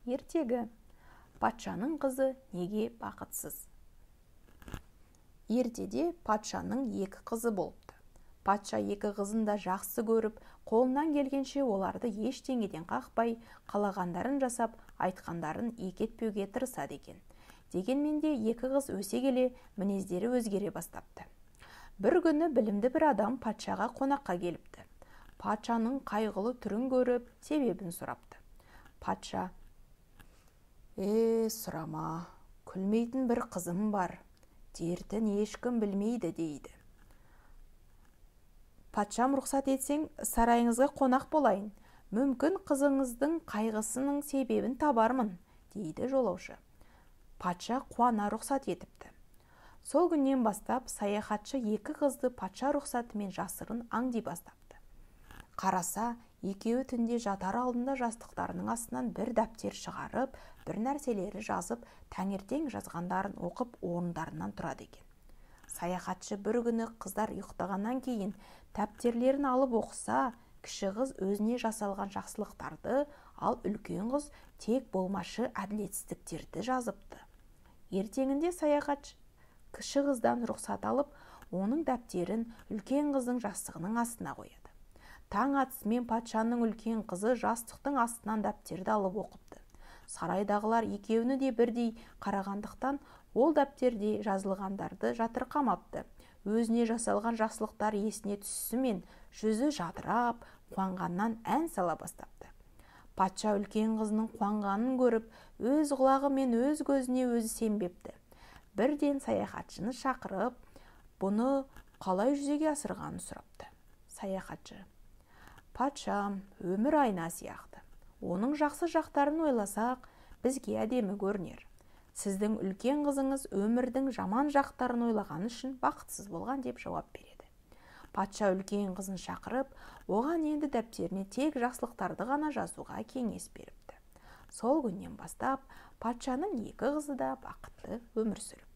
Ертегі. Патшаның қызы неге бақытсыз? Ертеде патшаның екі қызы болыпты. Патша екі қызын да жақсы көріп, қолынан келгенше оларды ештеңеден қақпай, қалағандарын жасап, айтқандарын екетпеуге тырысады екен. Дегенмен де екі қыз өсе келе мінездері өзгере бастапты. Бір күні білімді бір адам патшаға қонаққа келіпті. Патшаның қайғылы түрін көріп, себебін сұрапты. Патша: сұрама, күлмейтін бір қызым бар, дертін ешкім білмейді дейді. Патшам, рұқсат етсең, сарайыңызға қонақ болайын, мүмкін қызыңыздың қайғысының себебін табармын, дейді жолаушы. Патша қуана рұқсат етіпті. Сол күннен бастап саяхатшы екі қызды патша рұқсатымен жасырын аңди бастапты. Қараса, екеуі түнде жатар алдында жастықтарының астынан бір дәптер шығарып, бір нәрселері жазып, таңертең жазғандарын оқып орындарынан тұрады екен. Саяхатшы бір күні қыздар ұйықтағаннан кейін дәптерлерін алып оқыса, кіші қыз өзіне жасалған жақсылықтарды, ал үлкен қыз тек болмашы әділетсіздіктерді жазыпты. Ертеңінде саяхатшы кіші қыздан рұқсат алып, оның дәптерін үлкен қыздың жастығының астына қояды. Таң атысымен патшаның үлкен қызы жастықтың астынан дәптерді алып оқыпты. Сарайдағылар екеуіне де бірдей қарағандықтан, ол дәптерде жазылғандарды жатырқамапты. Өзіне жасалған жақсылықтар есіне түсісімен жүзі жадырап, қуанғаннан ән сала бастапты. Патша үлкен қызының қуанғанын көріп, өз құлағы мен өз көзіне өзі сенбепті. Бірден саяхатшыны шақырып, бұны қалай жүзеге асырғанын сұрапты. Саяхатшы: патшам, өмір айна сияқты. Оның жақсы жақтарын ойласақ, бізге әдемі көрінер. Сіздің үлкен қызыңыз өмірдің жаман жақтарын ойлаған үшін бақытсыз болған, деп жауап береді. Патша үлкен қызын шақырып, оған енді дәптеріне тек жақсылықтарды ғана жазуға кеңес беріпті. Сол күннен бастап патшаның екі қызы да бақытты өмір сүріп